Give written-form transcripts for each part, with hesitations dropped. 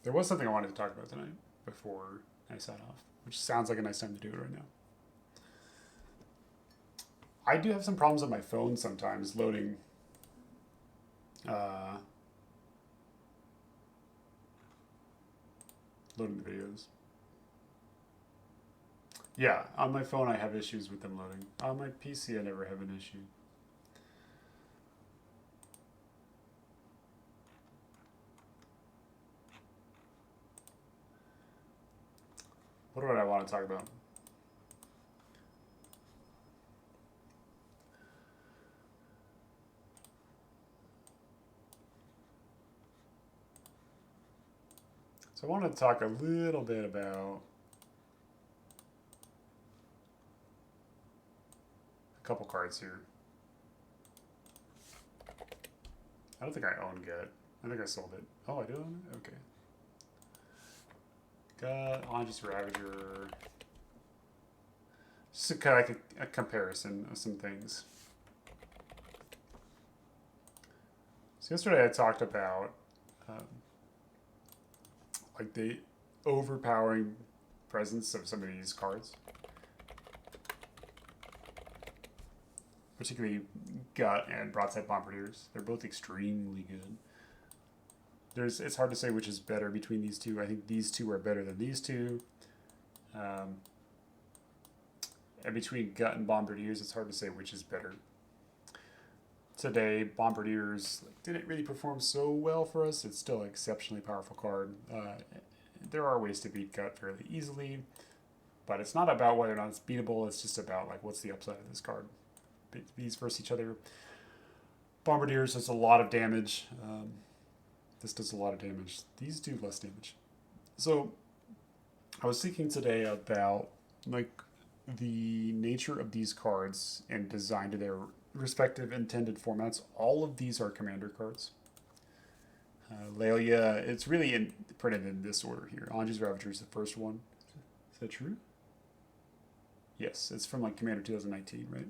There was something I wanted to talk about tonight before I sign off, which sounds like a nice time to do it right now. I do have some problems on my phone sometimes uh, loading the videos. Yeah, on my phone I have issues with them loading. On my PC I never have an issue. What do I want to talk about? So I want to talk a little bit about a couple cards here. I don't think I own Get. I think I sold it. Oh, I do own it? Okay. Got Aegis Ravager. Just a comparison of some things. So yesterday I talked about um, like the overpowering presence of some of these cards, particularly Gut and Broadside Bombardiers. They're both extremely good. It's hard to say which is better between these two. I think these two are better than these two. Um, and between Gut and Bombardiers, it's hard to say which is better. Today, Bombardiers didn't really perform so well for us. It's still an exceptionally powerful card. There are ways to beat Gut fairly easily, but it's not about whether or not it's beatable. It's just about like what's the upside of this card. These versus each other. Bombardiers does a lot of damage. This does a lot of damage. These do less damage. So I was thinking today about like the nature of these cards and design to their respective intended formats. All of these are commander cards. Lelia, it's really printed in this order here. Aegis Ravager is the first one. Is that true? Yes, it's from like Commander 2019, right?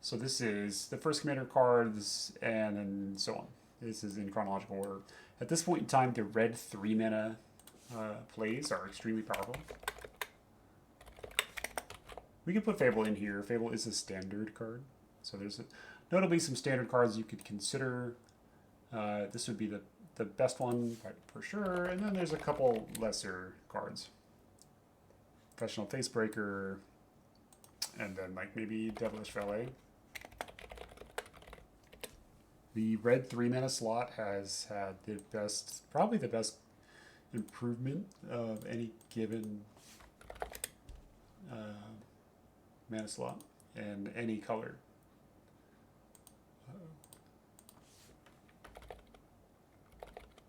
So this is the first commander cards, and then so on. This is in chronological order. At this point in time, the red 3 mana plays are extremely powerful. We can put Fable in here. Fable is a standard card. So there's notably some standard cards you could consider. This would be the best one for sure. And then there's a couple lesser cards. Professional Facebreaker, and then like maybe Devilish Valet. The red 3 mana slot has had the best, probably the best improvement of any given mana slot and any color.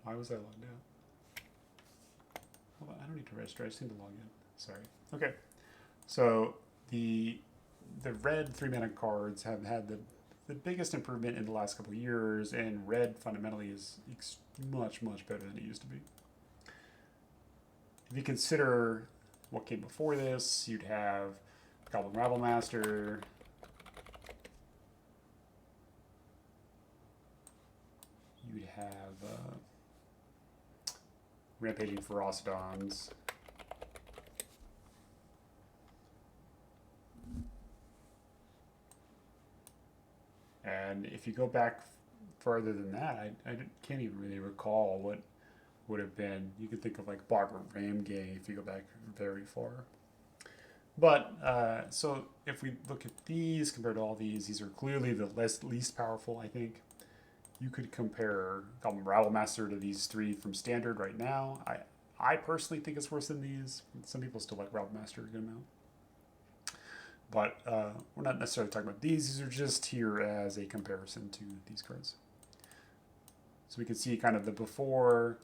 Why was I logged out? Hold on, I don't need to register. I just need to log in. Sorry. Okay. So the red 3 mana cards have had the biggest improvement in the last couple of years, and red fundamentally is much better than it used to be. If you consider what came before this, you'd have Goblin Rabblemaster, you'd have Rampaging Ferocidons, and if you go back further than that, I can't even really recall what would have been. You could think of like Barbara Ramgay if you go back very far. But so if we look at these compared to all these are clearly the least powerful, I think. You could compare Goblin Rabblemaster to these three from standard right now. I personally think it's worse than these. Some people still like Rabblemaster a good amount. But we're not necessarily talking about these. These are just here as a comparison to these cards. So we can see kind of the before,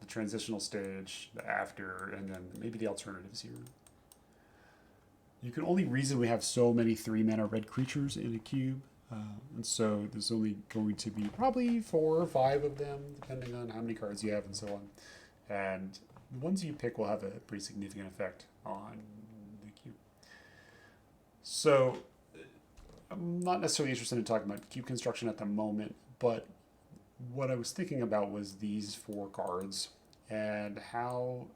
the transitional stage, the after, and then maybe the alternatives here. You can only reason we have so many 3 mana red creatures in a cube. And so there's only going to be probably 4 or 5 of them, depending on how many cards you have and so on. And the ones you pick will have a pretty significant effect on the cube. So I'm not necessarily interested in talking about cube construction at the moment, but what I was thinking about was these 4 cards and how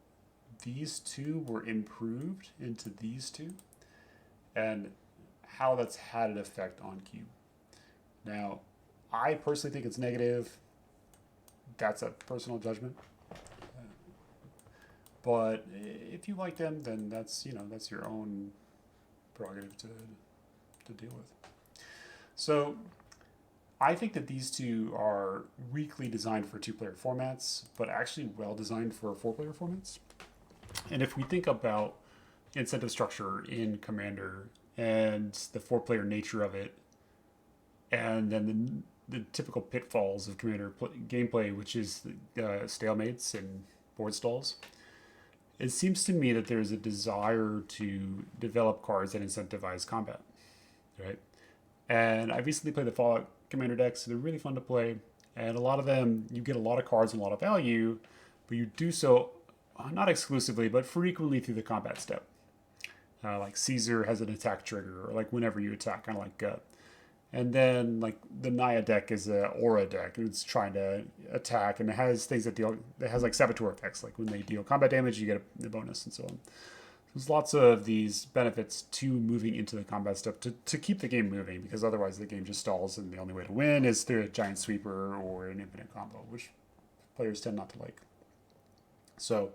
these two were improved into these two, and how that's had an effect on Cube. Now, I personally think it's negative. That's a personal judgment. But if you like them, then that's your own prerogative to deal with. So I think that these two are weakly designed for two-player formats, but actually well designed for four-player formats. And if we think about incentive structure in Commander and the four-player nature of it, and then the typical pitfalls of Commander gameplay, which is stalemates and board stalls, it seems to me that there's a desire to develop cards that incentivize combat, right? And I recently played the Fallout Commander decks. So they're really fun to play, and a lot of them you get a lot of cards and a lot of value, but you do so not exclusively, but frequently through the combat step. Like Caesar has an attack trigger, or like whenever you attack, kind of like Gut. And then like the Naya deck is a aura deck, and it's trying to attack, and it has things that deal. It has like saboteur effects, like when they deal combat damage, you get a bonus, and so on. There's lots of these benefits to moving into the combat step to keep the game moving, because otherwise the game just stalls, and the only way to win is through a giant sweeper or an infinite combo, which players tend not to like. So,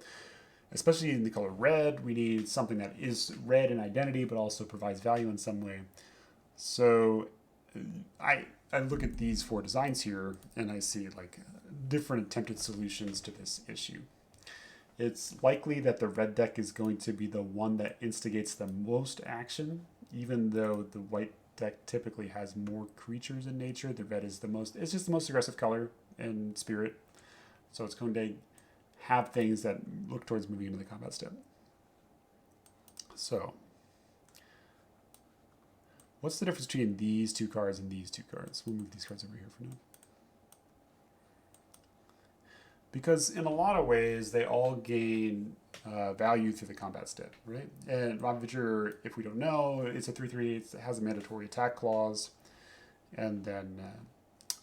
especially in the color red, we need something that is red in identity, but also provides value in some way. So I look at these four designs here, and I see like different attempted solutions to this issue. It's likely that the red deck is going to be the one that instigates the most action, even though the white deck typically has more creatures in nature. The red is it's just the most aggressive color in Spirit. So it's going to have things that look towards moving into the combat step. So, what's the difference between these two cards and these two cards? We'll move these cards over here for now. Because in a lot of ways, they all gain value through the combat step, right? And Ravager, if we don't know, it's a 3/3. It has a mandatory attack clause. And then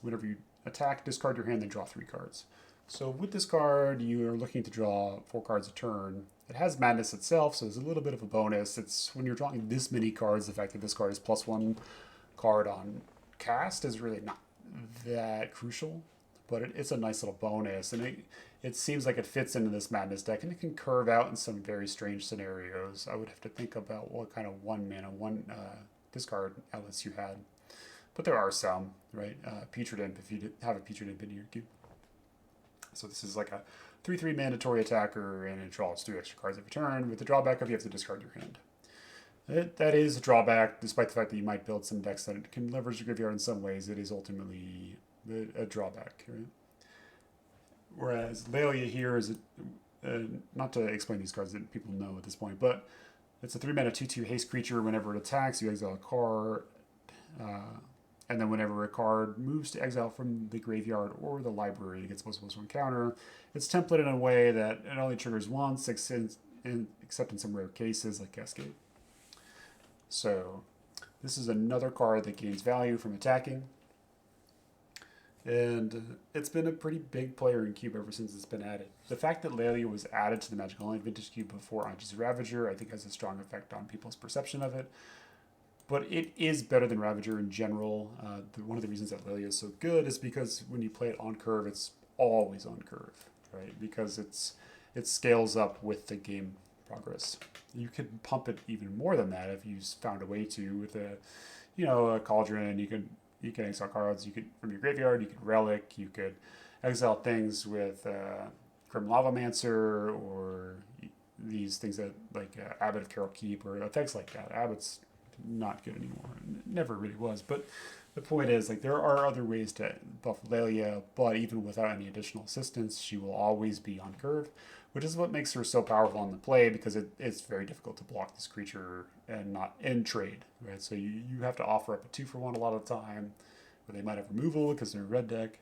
whenever you attack, discard your hand, then draw 3 cards. So with this card, you are looking to draw 4 cards a turn. It has Madness itself, so there's a little bit of a bonus. It's when you're drawing this many cards, the fact that this card is +1 card on cast is really not that crucial. But it's a nice little bonus, and it seems like it fits into this Madness deck, and it can curve out in some very strange scenarios. I would have to think about what kind of 1 mana, 1 discard outlets you had. But there are some, right? Petri Imp, if you have a Petri Imp in your cube. So this is like a 3/3 mandatory attacker, and it draws 3 extra cards every turn. With the drawback of you have to discard your hand. That is a drawback, despite the fact that you might build some decks that can leverage the graveyard in some ways. It is ultimately a drawback, right? Whereas Lelia here is not to explain these cards that people know at this point, but it's a 3 mana 2/2 haste creature. Whenever it attacks, you exile a card, and then whenever a card moves to exile from the graveyard or the library, it gets +1/+1 counter. It's templated in a way that it only triggers once, except in some rare cases like Cascade. So this is another card that gains value from attacking. And it's been a pretty big player in Cube ever since it's been added. The fact that Lelia was added to the Magic Online Vintage Cube before Anji's Ravager, I think has a strong effect on people's perception of it. But it is better than Ravager in general. One of the reasons that Lelia is so good is because when you play it on curve, it's always on curve, right? Because it scales up with the game progress. You could pump it even more than that if you found a way to with a Cauldron. You can exile cards. You could from your graveyard. You could relic. You could exile things with Grim Lavamancer or these things that like Abbot of Carol Keep or effects like that. Abbot's not good anymore. It never really was. But the point is, like, there are other ways to buff Lelia, but even without any additional assistance, she will always be on curve, which is what makes her so powerful in the play, because it's very difficult to block this creature and not in trade, right? So you have to offer up a 2-for-1 a lot of the time, or they might have removal because they're a red deck.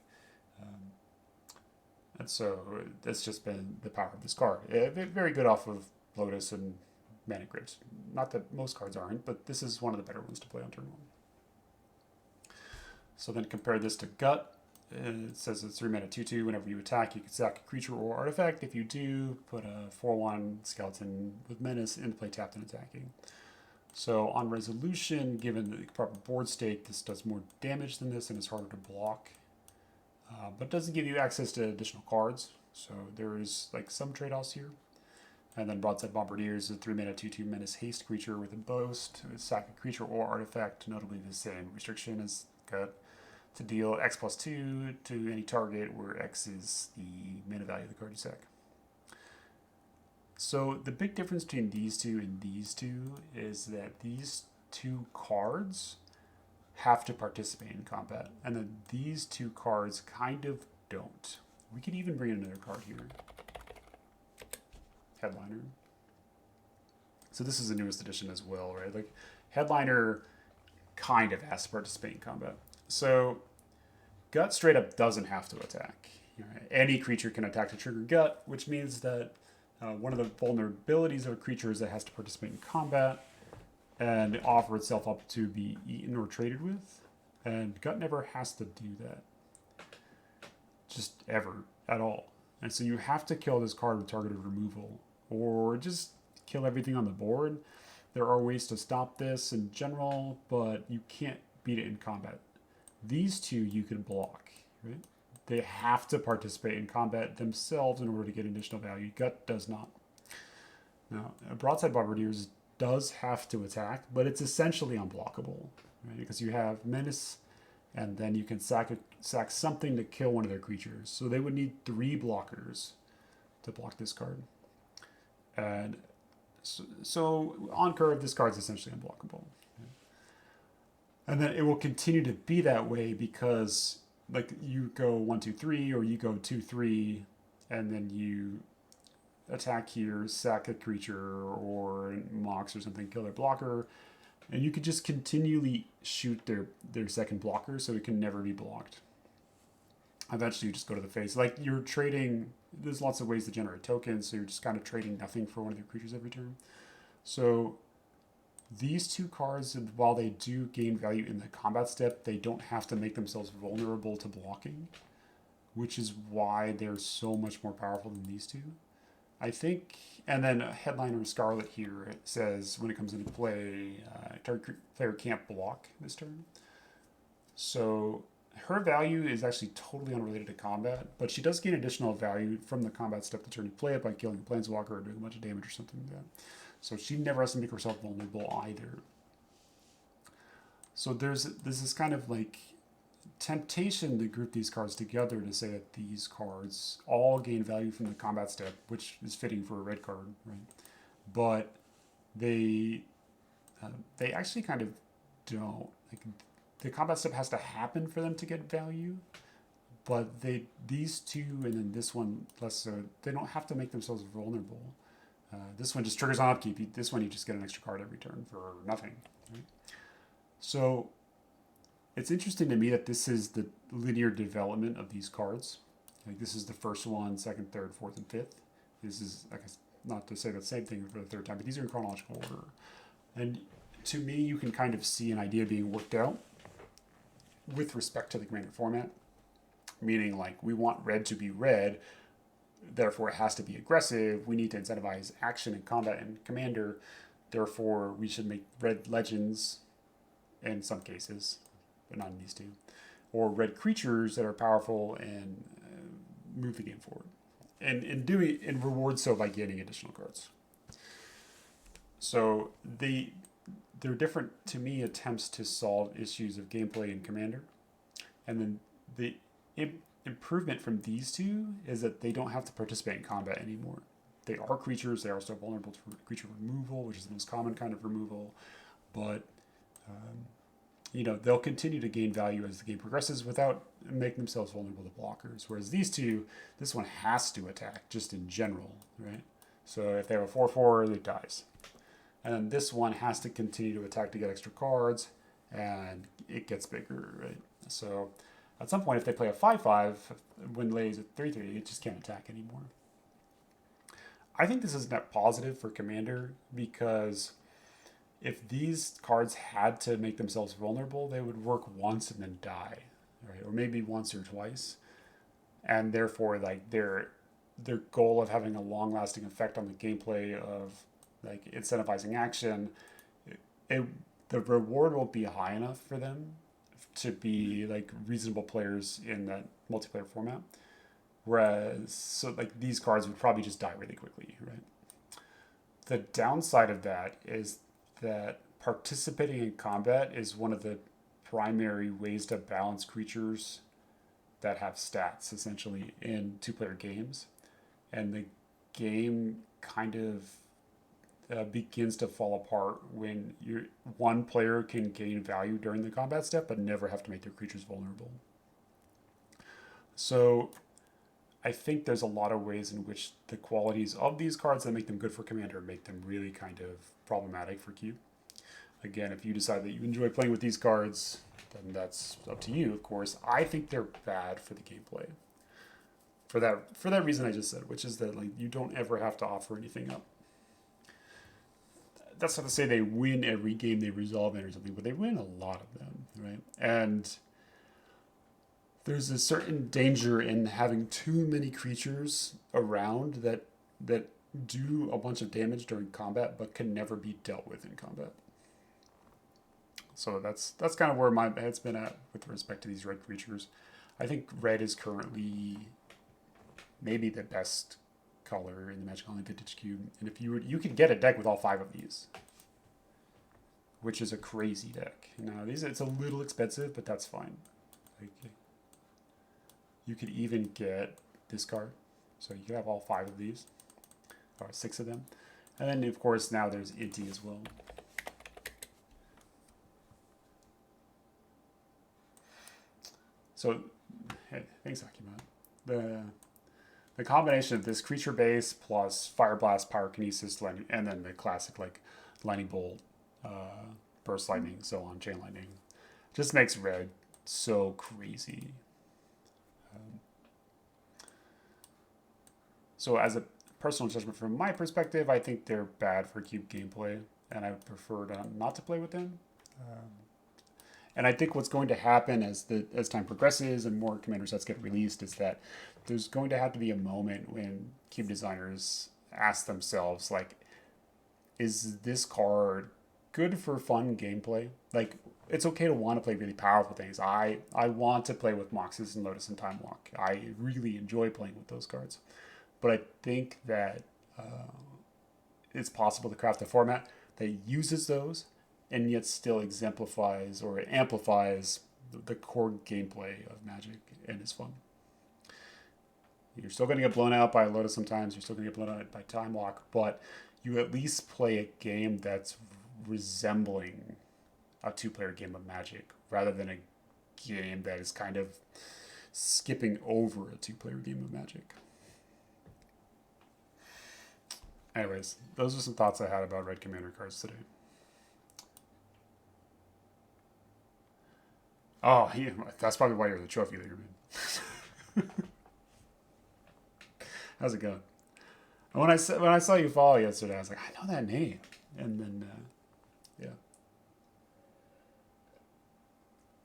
And so that's just been the power of this card. Very good off of Lotus and Mana Crypt. Not that most cards aren't, but this is one of the better ones to play on turn 1. So then compare this to Gut. it says it's 3 mana 2/2. Whenever you attack, you can sack a creature or artifact. If you do, put a 4/1 skeleton with menace into play tapped and attacking. So on resolution, given the proper board state, this does more damage than this and is harder to block, but doesn't give you access to additional cards. So there is like some trade-offs here. And then Broadside Bombardiers is a 3 mana 2/2 menace haste creature with a boast. Sack a creature or artifact, notably the same restriction as got to deal X+2 to any target where X is the mana value of the card you sack. So the big difference between these two and these two is that these two cards have to participate in combat, and then these two cards kind of don't. We could even bring in another card here. Headliner. So this is the newest edition as well, right? Like Headliner kind of has to participate in combat. So Gut straight up doesn't have to attack. Right? Any creature can attack to trigger Gut, which means that one of the vulnerabilities of a creature is that it has to participate in combat and offer itself up to be eaten or traded with. And Gut never has to do that. Just ever, at all. And so you have to kill this card with targeted removal, or just kill everything on the board. There are ways to stop this in general, but you can't beat it in combat. These two you can block, right? They have to participate in combat themselves in order to get additional value. Gut does not. Now, Broadside Bombardiers does have to attack, but it's essentially unblockable, right? Because you have Menace, and then you can sack something to kill one of their creatures. So they would need 3 blockers to block this card. And so on curve, this card's essentially unblockable. And then it will continue to be that way because like you go 1, 2, 3, or you go 2, 3, and then you attack here, sack a creature or Mox or something, kill their blocker, and you could just continually shoot their second blocker so it can never be blocked. Eventually you just go to the face. Like you're trading, there's lots of ways to generate tokens, so you're just kind of trading nothing for one of their creatures every turn. So these two cards, while they do gain value in the combat step, they don't have to make themselves vulnerable to blocking, which is why they're so much more powerful than these two. I think, and then Headliner Scarlet here, it says when it comes into play, target player can't block this turn. So her value is actually totally unrelated to combat, but she does gain additional value from the combat step the turn you play it by killing a planeswalker or doing a bunch of damage or something like that. So she never has to make herself vulnerable either. So there's this kind of like temptation to group these cards together to say that these cards all gain value from the combat step, which is fitting for a red card, right? But they actually kind of don't. Like the combat step has to happen for them to get value, but these two and then this one less so, they don't have to make themselves vulnerable. This one just triggers on upkeep. This one you just get an extra card every turn for nothing. Right? So it's interesting to me that this is the linear development of these cards. Like this is the first one, second, third, fourth, and fifth. This is, I guess, not to say the same thing for the third time, but these are in chronological order. And to me, you can kind of see an idea being worked out with respect to the Commander format. Meaning, like, we want red to be red, therefore it has to be aggressive. We need to incentivize action in combat and Commander. Therefore, we should make red legends in some cases, but not in these two. Or red creatures that are powerful and move the game forward. And reward so by getting additional cards. So they're different, to me, attempts to solve issues of gameplay in Commander. And then the improvement from these two is that they don't have to participate in combat anymore. They are creatures. They are still vulnerable to creature removal, which is the most common kind of removal. But, they'll continue to gain value as the game progresses without making themselves vulnerable to blockers. Whereas these two, this one has to attack just in general, right? So if they have a 4/4, it dies. And then this one has to continue to attack to get extra cards, and it gets bigger, right? So at some point, if they play a 5/5, when lays at 3/3, it just can't attack anymore. I think this is net positive for Commander because if these cards had to make themselves vulnerable, they would work once and then die. right? Or maybe once or twice, and therefore like their goal of having a long lasting effect on the gameplay of like incentivizing action, it the reward won't be high enough for them to be like reasonable players in that multiplayer format. Whereas so like these cards would probably just die really quickly, right? The downside of that is that participating in combat is one of the primary ways to balance creatures that have stats essentially in two-player games, and the game kind of begins to fall apart when one player can gain value during the combat step but never have to make their creatures vulnerable. So I think there's a lot of ways in which the qualities of these cards that make them good for Commander make them really kind of problematic for Cube. Again, if you decide that you enjoy playing with these cards, then that's up to you, of course. I think they're bad for the gameplay. For that reason I just said, which is that like you don't ever have to offer anything up. That's not to say they win every game they resolve in or something, but they win a lot of them, right? And there's a certain danger in having too many creatures around that do a bunch of damage during combat but can never be dealt with in combat. So that's kind of where my head's been at with respect to these red creatures. I think red is currently maybe the best color in the Magic Online Vintage Cube, and if you could get a deck with all 5 of these, which is a crazy deck. Now it's a little expensive, but that's fine. Like, you could even get this card, so you could have all 5 of these, or 6 of them, and then of course now there's Inti as well. So, hey, thanks, Akimat. The combination of this creature base plus Fire Blast, Pyrokinesis, and then the classic like Lightning Bolt, Burst Lightning, so on, Chain Lightning, just makes red so crazy. So as a personal judgment from my perspective, I think they're bad for cube gameplay, and I would prefer not to play with them. And I think what's going to happen as time progresses and more commander sets get released is that there's going to have to be a moment when cube designers ask themselves, like, is this card good for fun gameplay? Like, it's okay to want to play really powerful things. I want to play with Moxes and Lotus and Time Walk. I really enjoy playing with those cards. But I think that it's possible to craft a format that uses those and yet still exemplifies or amplifies the core gameplay of Magic and is fun. You're still going to get blown out by Lotus sometimes. You're still going to get blown out by Time Walk, but you at least play a game that's resembling a two-player game of Magic rather than a game that is kind of skipping over a two-player game of Magic. Anyways, those are some thoughts I had about red commander cards today. Oh, yeah, that's probably why you're the trophy leader, man. How's it going? When I saw you follow yesterday, I was like, I know that name, and then